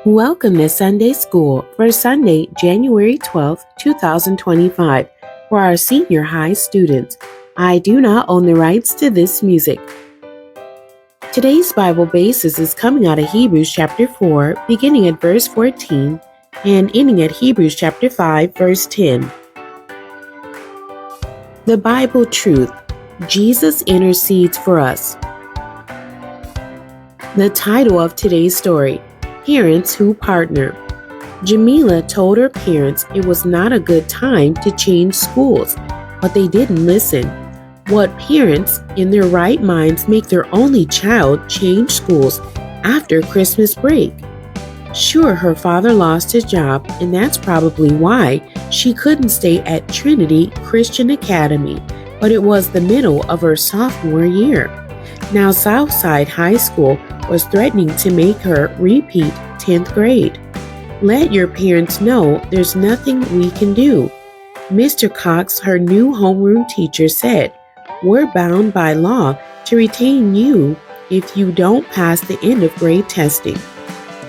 Welcome to Sunday School for Sunday, January 12, 2025, for our senior high students. I do not own the rights to this music. Today's Bible basis is coming out of Hebrews chapter 4, beginning at verse 14, and ending at Hebrews chapter 5, verse 10. The Bible truth: Jesus intercedes for us. The title of today's story: Parents Who Partner. Jamila told her parents it was not a good time to change schools, but they didn't listen. What parents in their right minds make their only child change schools after Christmas break? Sure, her father lost his job, and that's probably why she couldn't stay at Trinity Christian Academy, but it was the middle of her sophomore year. Now Southside High School was threatening to make her repeat 10th grade. Let your parents know there's nothing we can do. Mr. Cox, her new homeroom teacher, said, "We're bound by law to retain you if you don't pass the end of grade testing."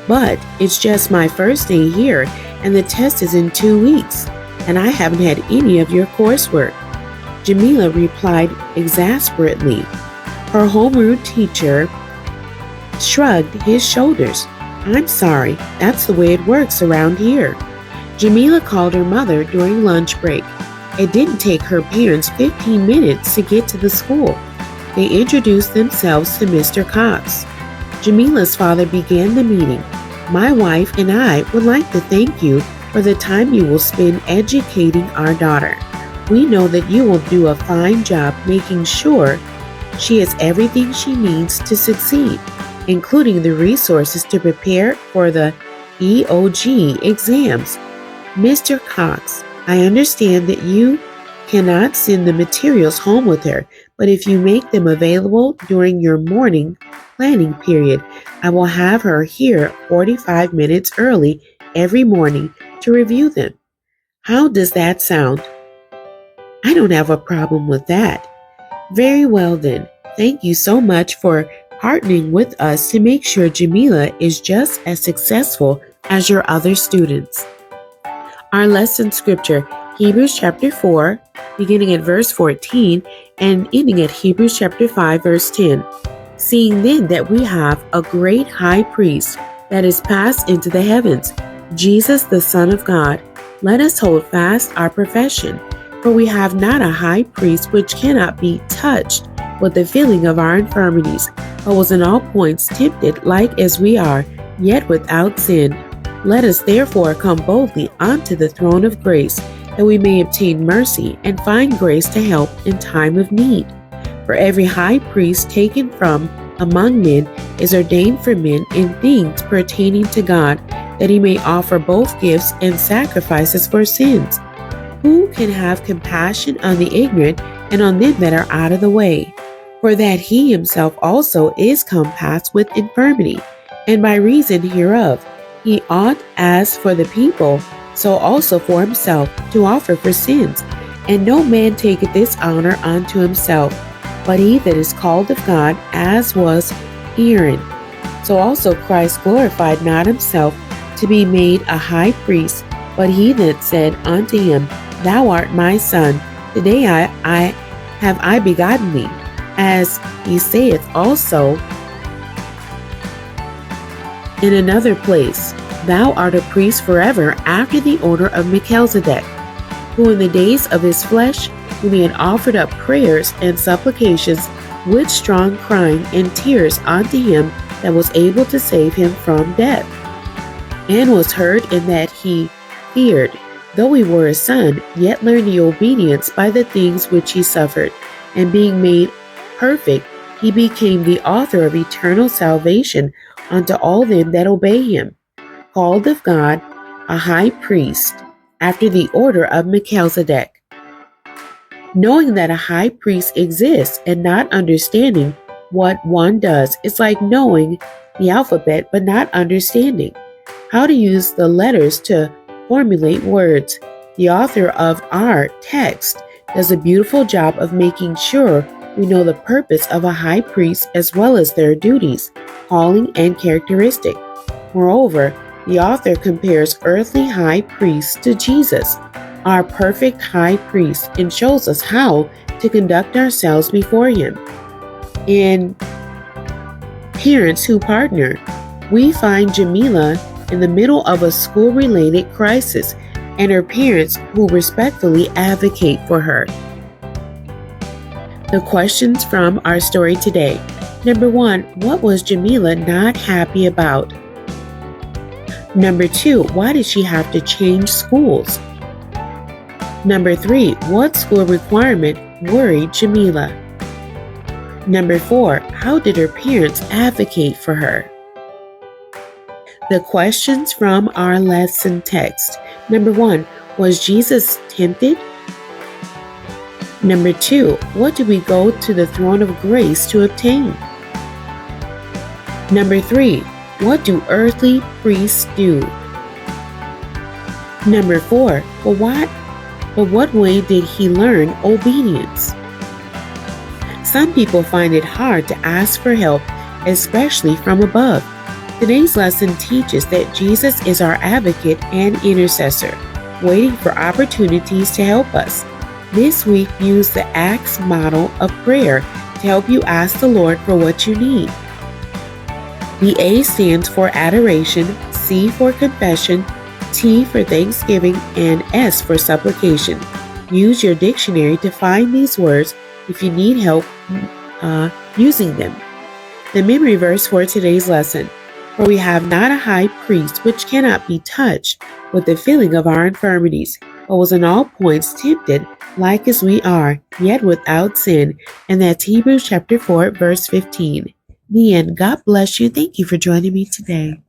"But it's just my first day here, and the test is in 2 weeks, and I haven't had any of your coursework," Jamila replied exasperately. Her homeroom teacher shrugged his shoulders. "I'm sorry, that's the way it works around here." Jamila called her mother during lunch break. It didn't take her parents 15 minutes to get to the school. They introduced themselves to Mr. Cox. Jamila's father began the meeting. "My wife and I would like to thank you for the time you will spend educating our daughter. We know that you will do a fine job making sure she has everything she needs to succeed, including the resources to prepare for the EOG exams. Mr. Cox, I understand that you cannot send the materials home with her, but if you make them available during your morning planning period, I will have her here 45 minutes early every morning to review them. How does that sound?" "I don't have a problem with that." "Very well then. Thank you so much for partnering with us to make sure Jamila is just as successful as your other students." Our lesson scripture, Hebrews chapter 4, beginning at verse 14 and ending at Hebrews chapter 5, verse 10. "Seeing then that we have a great high priest that is passed into the heavens, Jesus the Son of God, let us hold fast our profession. For we have not a high priest which cannot be touched with the feeling of our infirmities, but was in all points tempted like as we are, yet without sin. Let us therefore come boldly unto the throne of grace, that we may obtain mercy and find grace to help in time of need. For every high priest taken from among men is ordained for men in things pertaining to God, that he may offer both gifts and sacrifices for sins. Who can have compassion on the ignorant and on them that are out of the way? For that he himself also is compassed with infirmity, and by reason hereof he ought, as for the people, so also for himself, to offer for sins. And no man taketh this honor unto himself, but he that is called of God, as was Aaron. So also Christ glorified not himself to be made a high priest, but he that said unto him, Thou art my son, today have I begotten thee. As he saith also in another place, Thou art a priest forever after the order of Melchizedek, who in the days of his flesh, when he had offered up prayers and supplications with strong crying and tears unto him that was able to save him from death, and was heard in that he feared, though he were a son, yet learned the obedience by the things which he suffered, and being made perfect, he became the author of eternal salvation unto all them that obey him, called of God a high priest after the order of Melchizedek. Knowing that a high priest exists and not understanding what one does is like knowing the alphabet but not understanding how to use the letters to formulate words. The author of our text does a beautiful job of making sure we know the purpose of a high priest as well as their duties, calling, and characteristic. Moreover, The author compares earthly high priests to Jesus, our perfect high priest, and shows us how to conduct ourselves before him. In Parents Who Partner, we find Jamila in the middle of a school-related crisis and her parents who respectfully advocate for her. The questions from our story today. Number 1, what was Jamila not happy about? Number 2, why did she have to change schools? Number 3, what school requirement worried Jamila? Number 4, how did her parents advocate for her? The questions from our lesson text. Number 1, was Jesus tempted? Number 2, what do we go to the throne of grace to obtain? Number 3, what do earthly priests do? Number 4, but what way did he learn obedience? Some people find it hard to ask for help, especially from above. Today's lesson teaches that Jesus is our advocate and intercessor, waiting for opportunities to help us. This week, use the ACTS model of prayer to help you ask the Lord for what you need. The A stands for adoration, C for confession, T for thanksgiving, and S for supplication. Use your dictionary to find these words if you need help using them. The memory verse for today's lesson. For we have not a high priest which cannot be touched with the feeling of our infirmities, but was in all points tempted like as we are, yet without sin. And that's Hebrews chapter 4, verse 15. The end. God bless you. Thank you for joining me today.